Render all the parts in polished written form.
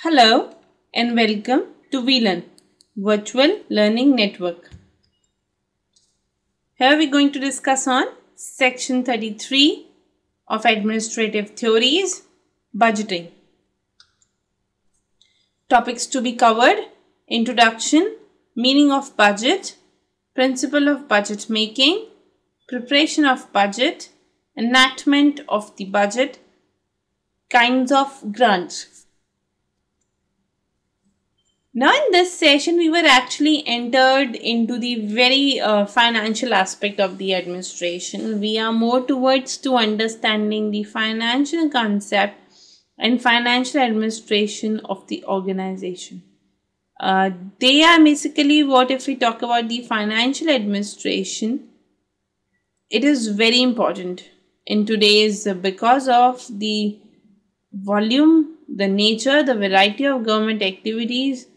Hello and welcome to VLearn, Virtual Learning Network. Here we are going to discuss on Section 33 of Administrative Theories, Budgeting. Topics to be covered: Introduction, Meaning of Budget, Principle of Budget Making, Preparation of Budget, Enactment of the Budget, Kinds of Grants. Now in this session, we were actually entered into the very financial aspect of the administration. We are more towards to understanding the financial concept and financial administration of the organization. They are basically what if we talk about the financial administration, it is very important in today's because of the volume, the nature, the variety of government activities.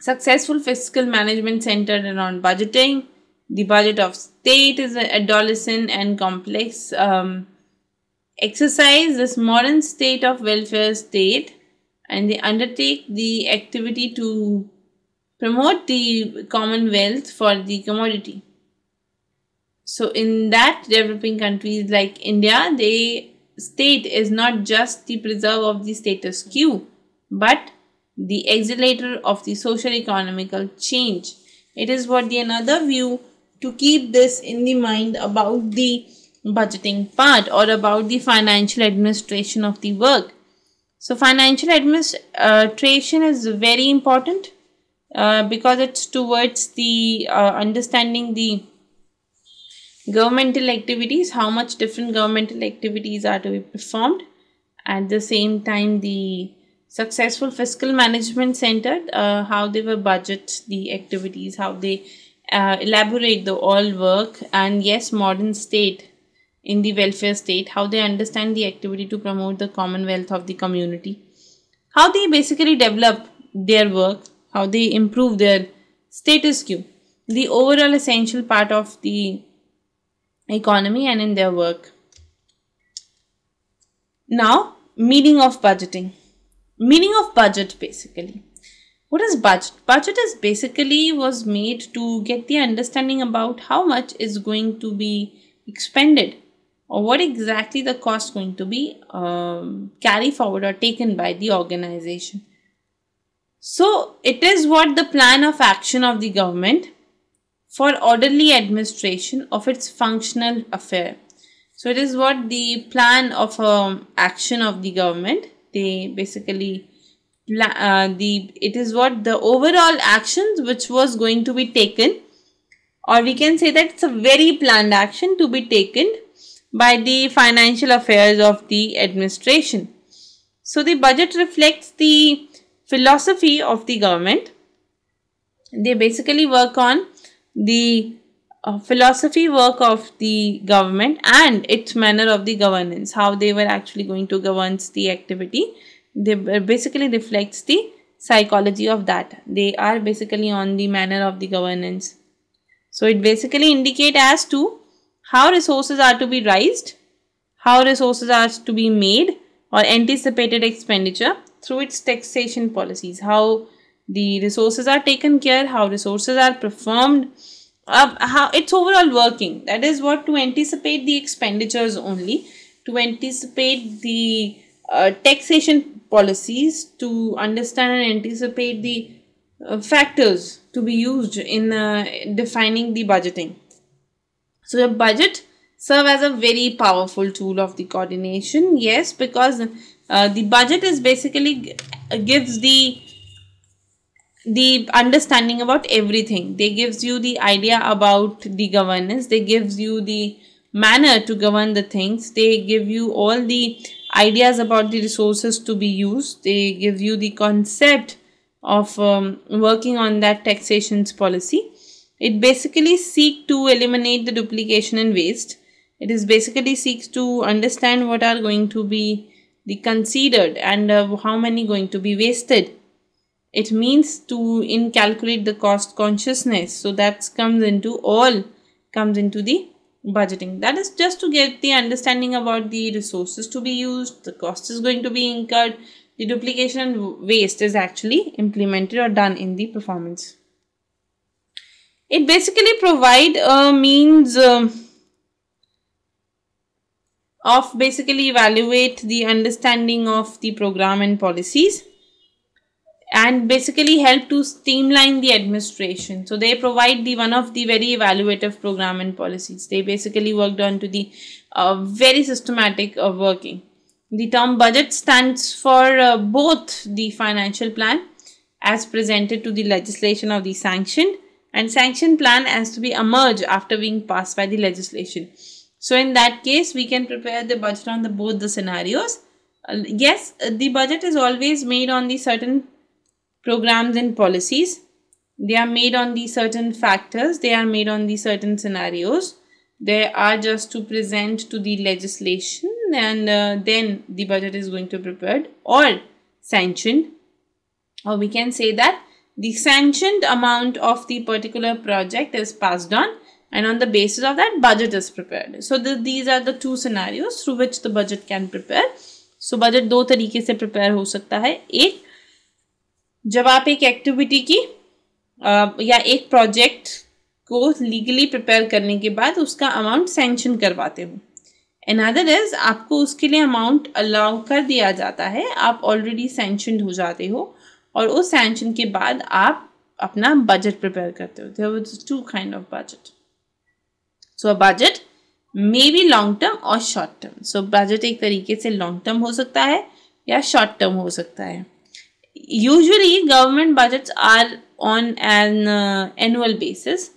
Successful fiscal management centered around budgeting. The budget of state is an adolescent and complex exercise. This modern state of welfare state, and they undertake the activity to promote the commonwealth for the commodity. So in that developing countries like India, the state is not just the preserve of the status quo, but the accelerator of the social economical change. It is what the another view to keep this in the mind about the budgeting part or about the financial administration of the work. So financial administration is very important because it's towards the understanding the governmental activities, how much different governmental activities are to be performed. At the same time, the successful fiscal management centered how they will budget the activities, how they elaborate the all work, and yes, modern state in the welfare state, how they understand the activity to promote the commonwealth of the community, how they basically develop their work, how they improve their status quo, the overall essential part of the economy and in their work. Now, meaning of budgeting. Meaning of budget basically. What is budget? Budget is basically was made to get the understanding about how much is going to be expended or what exactly the cost going to be carry forward or taken by the organization. So it is what the plan of action of the government for orderly administration of its functional affair. So it is what the plan of action of the government. They basically it is what the overall actions which was going to be taken, or we can say that it's a very planned action to be taken by the financial affairs of the administration. So the budget reflects the philosophy of the government. They basically work on the philosophy work of the government and its manner of the governance, how they were actually going to govern the activity. They basically reflects the psychology of that. They are basically on the manner of the governance. So it basically indicate as to how resources are to be raised, how resources are to be made or anticipated expenditure through its taxation policies, how the resources are taken care, how resources are performed, how it's overall working. That is what to anticipate the expenditures only, to anticipate the taxation policies, to understand and anticipate the factors to be used in defining the budgeting. So the budget serve as a very powerful tool of the coordination. Yes, because the budget is basically gives the understanding about everything. They gives you the idea about the governance. They gives you the manner to govern the things. They give you all the ideas about the resources to be used. They give you the concept of working on that taxations policy. It basically seeks to eliminate the duplication and waste. It is basically seeks to understand what are going to be the considered and how many going to be wasted. It means to calculate the cost consciousness. So that comes into the budgeting. That is just to get the understanding about the resources to be used, the cost is going to be incurred, the duplication and waste is actually implemented or done in the performance. It basically provide a means of basically evaluate the understanding of the program and policies, and basically help to streamline the administration. So they provide the one of the very evaluative program and policies. They basically worked on to the very systematic working. The term budget stands for both the financial plan as presented to the legislation of the sanctioned, and sanction plan has to be emerged after being passed by the legislation. So in that case, we can prepare the budget on the both the scenarios. Yes, the budget is always made on the certain programs and policies. They are made on the certain factors. They are made on the certain scenarios. They are just to present to the legislation, and then the budget is going to be prepared or sanctioned. Or we can say that the sanctioned amount of the particular project is passed on, and on the basis of that budget is prepared. So these are the two scenarios through which the budget can prepare. So budget दो तरीके से prepare हो सकता है. एक, जब आप एक एक्टिविटी की या एक प्रोजेक्ट को लीगली प्रिपेयर करने के बाद उसका अमाउंट सैंक्शन करवाते हो. अनदर इज आपको उसके लिए अमाउंट अलाउ कर दिया जाता है, आप ऑलरेडी सैंक्शनड हो जाते हो और उस सैंक्शन के बाद आप अपना बजट प्रिपेयर करते हो. There was two kind of budget. So a budget may be long term और शॉर्ट टर्म. सो बजट एक तरीके से लॉन्ग टर्म हो सकता है या शॉर्ट टर्म हो सकता है. Usually government budgets are on an annual basis.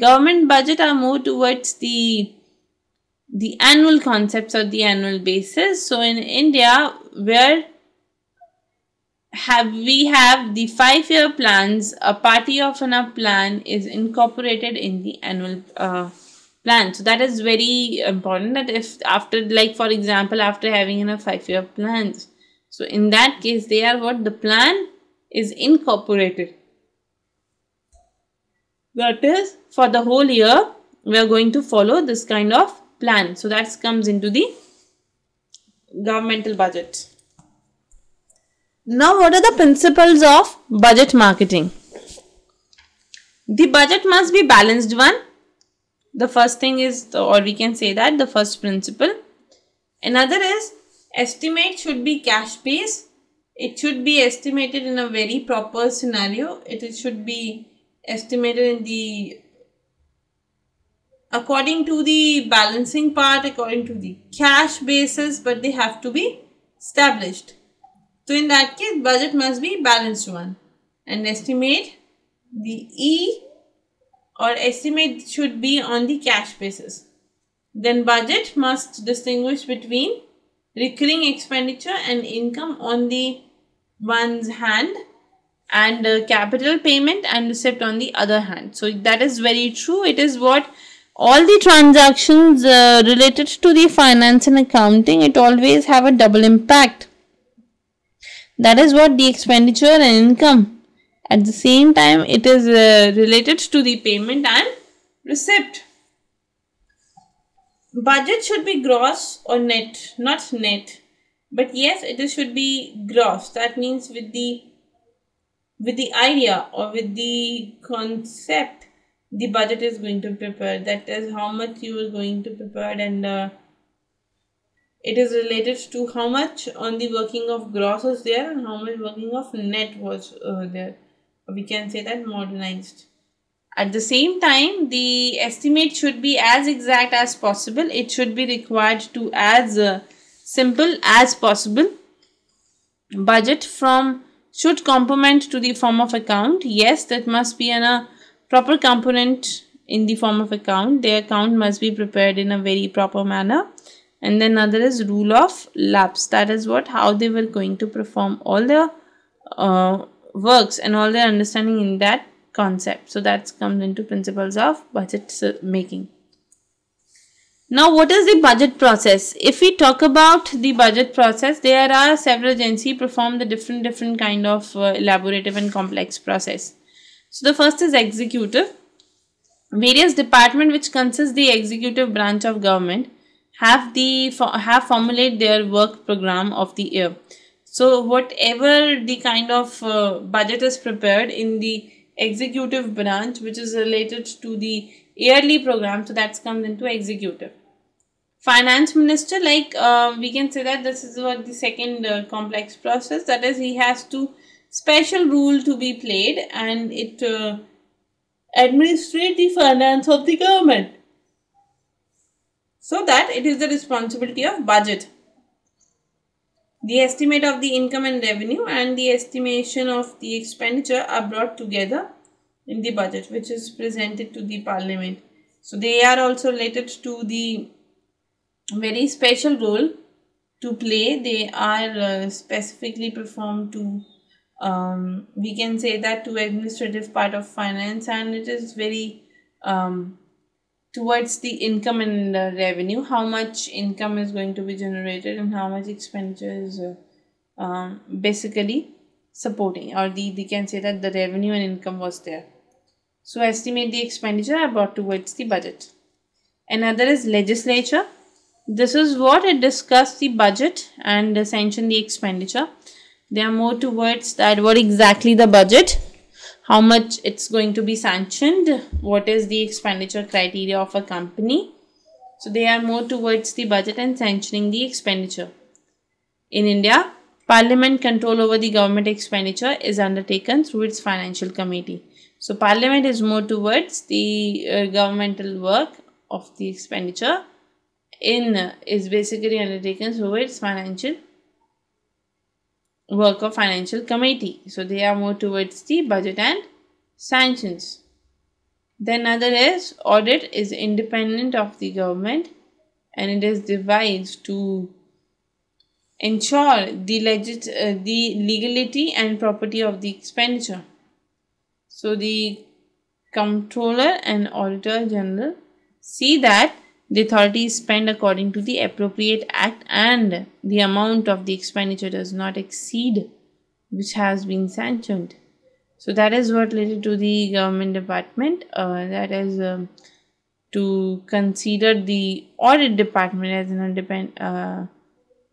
Government budget are more towards the annual concepts of the annual basis. So in India, where we have the 5-year plans, a party of a plan is incorporated in the annual plan. So that is very important, that if after, like for example, after having a 5-year plans, so in that case, they are what the plan is incorporated. That is, for the whole year, we are going to follow this kind of plan. So that comes into the governmental budget. Now, what are the principles of budget marketing? The budget must be balanced one. The first thing is, or we can say that the first principle. Another is, estimate should be cash based. It should be estimated in a very proper scenario. It should be estimated in the according to the balancing part, according to the cash basis, but they have to be established. So in that case, budget must be balanced one, and estimate the or estimate should be on the cash basis. Then budget must distinguish between recurring expenditure and income on the one's hand, and capital payment and receipt on the other hand. So that is very true. It is what all the transactions related to the finance and accounting, it always have a double impact. That is what the expenditure and income. At the same time, it is related to the payment and receipt. Budget should be gross or net, not net, but yes, it should be gross. That means with the idea or with the concept, the budget is going to prepare. That is how much you are going to prepare, and it is related to how much on the working of gross was there and how much working of net was there. We can say that modernized. At the same time, the estimate should be as exact as possible. It should be required to as simple as possible. Budget should complement to the form of account. Yes, that must be a proper component in the form of account. The account must be prepared in a very proper manner. And then another is rule of lapse. That is how they were going to perform all their works and all their understanding in that concept. So that comes into principles of budget making. Now, what is the budget process? If we talk about the budget process, there are several agencies perform the different kind of elaborative and complex process. So the first is executive. Various departments which consist the executive branch of government have formulated their work program of the year. So whatever the kind of budget is prepared in the executive branch, which is related to the yearly program, so that's comes into executive. Finance minister, like we can say that this is what the second complex process, that is he has to special rule to be played, and it administrate the finance of the government, so that it is the responsibility of budget. The estimate of the income and revenue and the estimation of the expenditure are brought together in the budget, which is presented to the parliament. So they are also related to the very special role to play. They are specifically performed to we can say that to administrative part of finance, and it is very towards the income and revenue, how much income is going to be generated and how much expenditure is basically supporting, or they can say that the revenue and income was there. So estimate the expenditure are brought towards the budget. Another is legislature. This is what it discuss the budget and sanction the expenditure. They are more towards that what exactly the budget, how much it's going to be sanctioned, what is the expenditure criteria of a company. So they are more towards the budget and sanctioning the expenditure. In India, Parliament control over the government expenditure is undertaken through its financial committee. So Parliament is more towards the governmental work of the expenditure is basically undertaken through its financial work of financial committee. So they are more towards the budget and sanctions. Then other is audit is independent of the government, and it is devised to ensure the legality and property of the expenditure. So the comptroller and auditor general see that the authority is spent according to the appropriate act and the amount of the expenditure does not exceed which has been sanctioned. So that is what related to the government department. That is to consider the audit department as an independent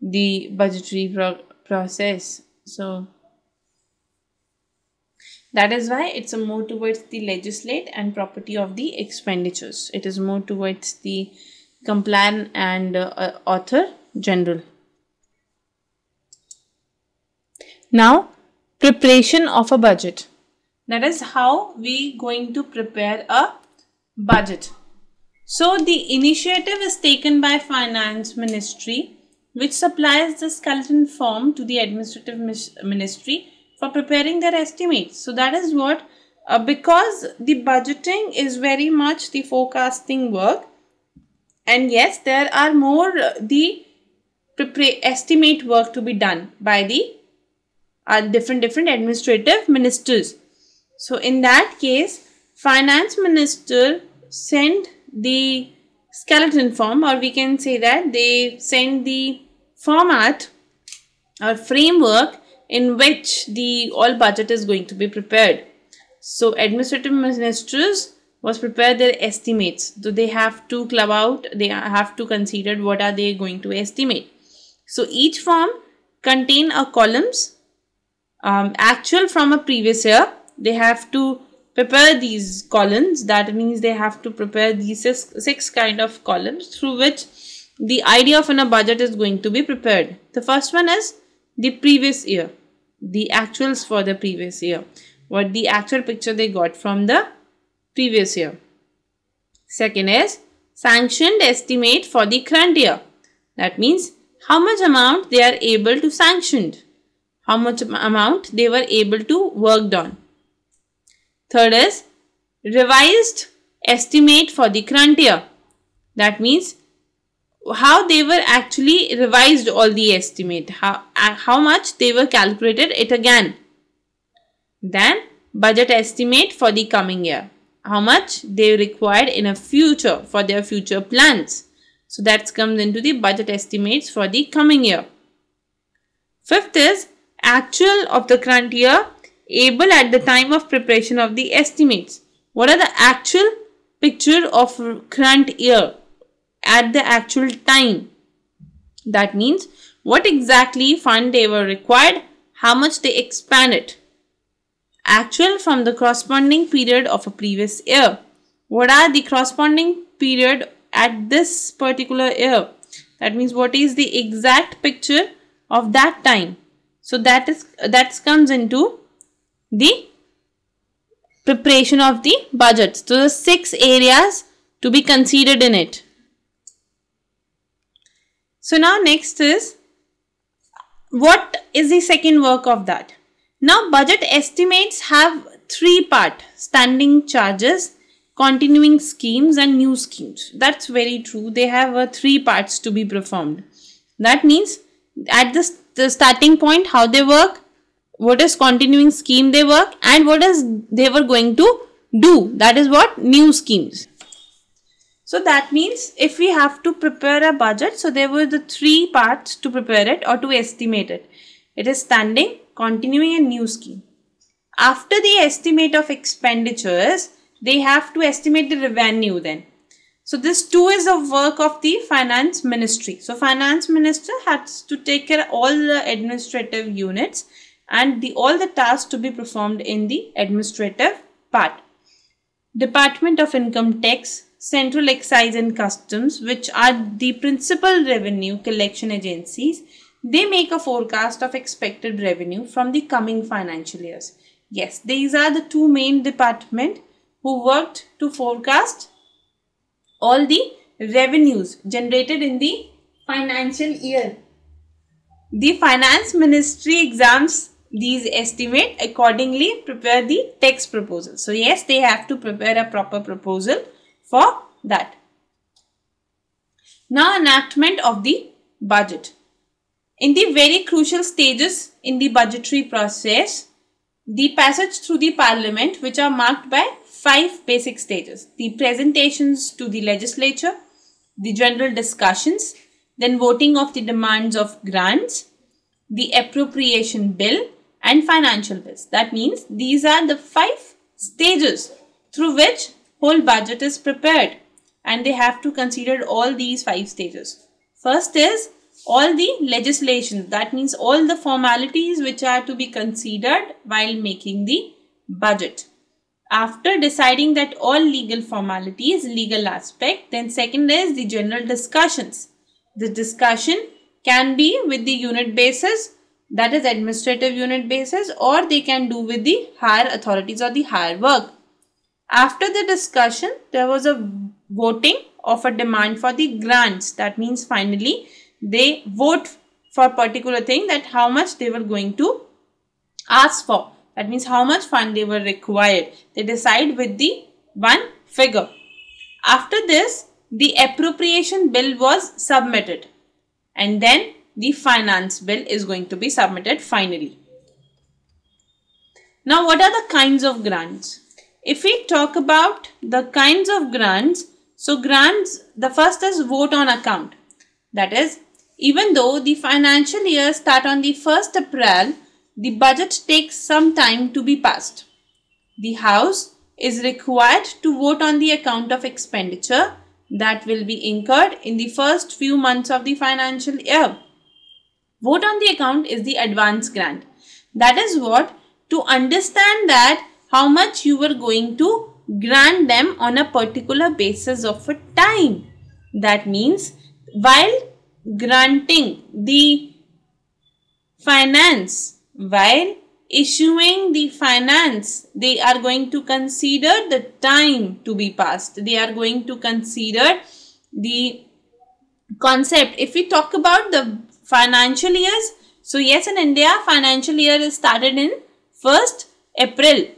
the budgetary process. So that is why it's a more towards the legislate and property of the expenditures. It is more towards the complan and author general. Now, preparation of a budget. That is how we going to prepare a budget. So the initiative is taken by Finance Ministry, which supplies the skeleton form to the Administrative Ministry for preparing their estimates. So that is what, because the budgeting is very much the forecasting work, and yes, there are more the estimate work to be done by the different administrative ministers. So in that case, Finance Minister sent the skeleton form, or we can say that they send the format or framework in which the all budget is going to be prepared. So administrative ministers was prepare their estimates. So they have to club out, they have to consider what are they going to estimate. So each form contain a columns actual from a previous year. They have to prepare these columns. That means they have to prepare these six kind of columns through which the idea of a budget is going to be prepared. The first one is the previous year, the actuals for the previous year, what the actual picture they got from the previous year. Second is sanctioned estimate for the current year. That means how much amount they are able to sanction, how much amount they were able to work on. Third is revised estimate for the current year. That means how they were actually revised all the estimate, how much they were calculated it again. Then budget estimate for the coming year, how much they required in a future for their future plans. So that comes into the budget estimates for the coming year. Fifth is actual of the current year able at the time of preparation of the estimates. What are the actual picture of current year at the actual time? That means what exactly fund they were required, how much they expanded. Actual from the corresponding period of a previous year. What are the corresponding period at this particular year? That means what is the exact picture of that time. So that comes into the preparation of the budget. So the 6 areas to be considered in it. So now next is, what is the second work of that? Now budget estimates have 3 parts: standing charges, continuing schemes and new schemes. That's very true. They have 3 parts to be performed. That means at the starting point, how they work, what is continuing scheme they work, and what is they were going to do. That is what new schemes. So that means if we have to prepare a budget, so there were the 3 parts to prepare it or to estimate it. It is standing, continuing and new scheme. After the estimate of expenditures, they have to estimate the revenue then. So this too is a work of the finance ministry. So finance minister has to take care of all the administrative units and all the tasks to be performed in the administrative part. Department of Income Tax, Central Excise and Customs, which are the principal revenue collection agencies, they make a forecast of expected revenue from the coming financial years. Yes, these are the 2 main departments who worked to forecast all the revenues generated in the financial year. The finance ministry examines these estimate, accordingly prepare the tax proposal. So yes, they have to prepare a proper proposal for that. Now enactment of the budget. In the very crucial stages in the budgetary process, the passage through the parliament, which are marked by 5 basic stages: the presentations to the legislature, the general discussions, then voting of the demands of grants, the appropriation bill and financial bills. That means these are the 5 stages through which whole budget is prepared, and they have to consider all these 5 stages. First is all the legislation. That means all the formalities which are to be considered while making the budget. After deciding that all legal formalities, legal aspect, then second is the general discussions. The discussion can be with the unit basis, that is administrative unit basis, or they can do with the higher authorities or the higher work. After the discussion, there was a voting of a demand for the grants. That means finally they vote for a particular thing, that how much they were going to ask for. That means how much fund they were required. They decide with the one figure. After this, the appropriation bill was submitted, and then the finance bill is going to be submitted finally. Now, what are the kinds of grants? If we talk about the kinds of grants, so grants, the first is vote on account. That is, even though the financial year start on the 1st April, the budget takes some time to be passed. The House is required to vote on the account of expenditure that will be incurred in the first few months of the financial year. Vote on the account is the advance grant. That is what, to understand that how much you were going to grant them on a particular basis of a time. That means while granting the finance, while issuing the finance, they are going to consider the time to be passed. They are going to consider the concept. If we talk about the financial years, so yes, in India, financial year is started in 1st April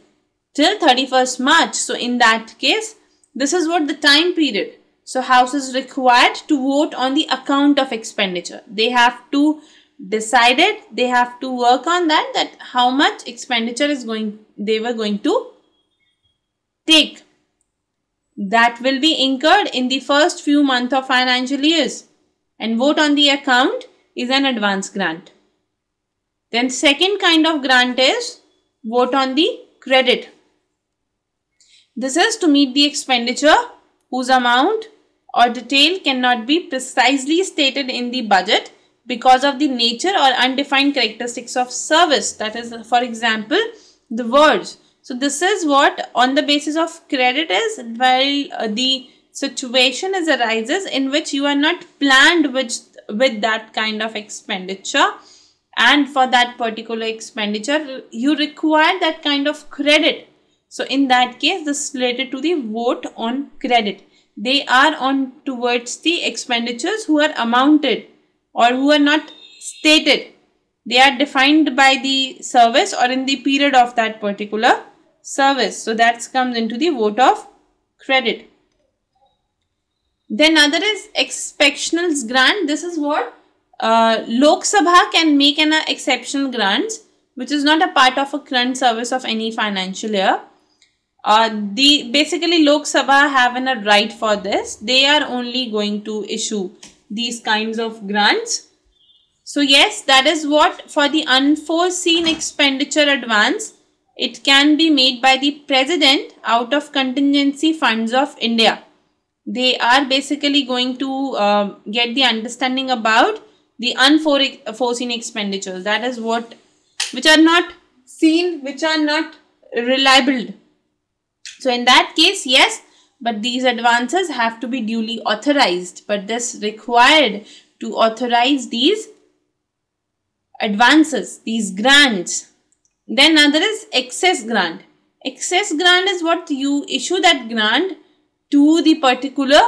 till 31st March. So in that case, this is what the time period. So House is required to vote on the account of expenditure. They have to decide it. They have to work on that how much expenditure is they were going to take. That will be incurred in the first few months of financial years. And vote on the account is an advance grant. Then second kind of grant is vote on the credit. This is to meet the expenditure whose amount or detail cannot be precisely stated in the budget. because of the nature or undefined characteristics of service. That is, for example, the words. So this is what on the basis of credit is, while the situation is arises in which you are not planned with that kind of expenditure, and for that particular expenditure you require that kind of credit. So in that case, this is related to the vote on credit. They are on towards the expenditures who are amounted or who are not stated. They are defined by the service or in the period of that particular service. So that comes into the vote of credit. Then other is exceptional grant. This is what Lok Sabha can make an exceptional grants which is not a part of a current service of any financial year. Basically Lok Sabha have a right for this. They are only going to issue these kinds of grants. So yes, that is what for the unforeseen expenditure advance, it can be made by the president out of contingency funds of India. They are basically going to get the understanding about the unforeseen expenditures. That is what, which are not seen, which are not reliable. So in that case, yes, but these advances have to be duly authorized. But this required to authorize these advances, these grants. Then another is excess grant. Excess grant is what you issue that grant to the particular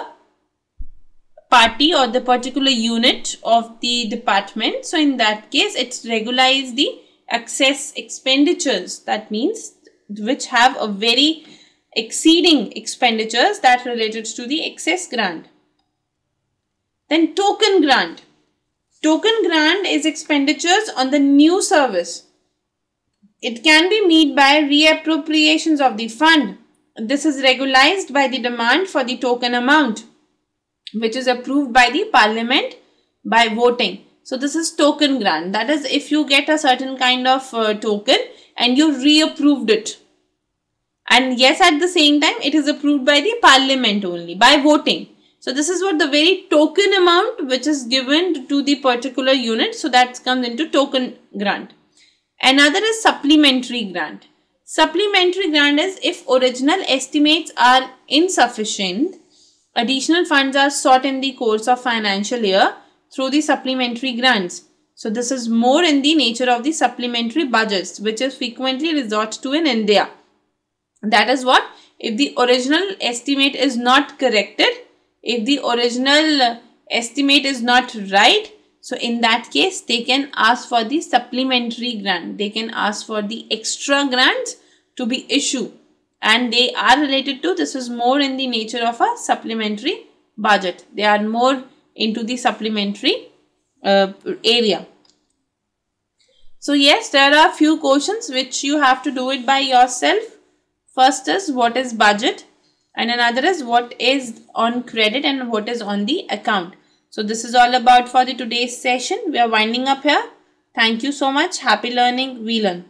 party or the particular unit of the department. So in that case, it's regularize the excess expenditures. That means which have a very exceeding expenditures that related to the excess grant. Then token grant. Token grant is expenditures on the new service. It can be made by reappropriations of the fund. This is regularized by the demand for the token amount, which is approved by the parliament by voting. So this is token grant. That is, if you get a certain kind of token and you reapproved it. And yes, at the same time, it is approved by the parliament only by voting. So this is what the very token amount which is given to the particular unit. So that comes into token grant. Another is supplementary grant. Supplementary grant is if original estimates are insufficient, additional funds are sought in the course of financial year through the supplementary grants. So this is more in the nature of the supplementary budgets, which is frequently resorted to in India. That is what, if the original estimate is not corrected, if the original estimate is not right, so in that case, they can ask for the supplementary grant. They can ask for the extra grants to be issued. And they are related to, this is more in the nature of a supplementary budget. They are more into the supplementary area. So yes, there are a few questions which you have to do it by yourself. First is what is budget, and another is what is on credit and what is on the account. So this is all about for the today's session. We are winding up here. Thank you so much. Happy learning. We learn.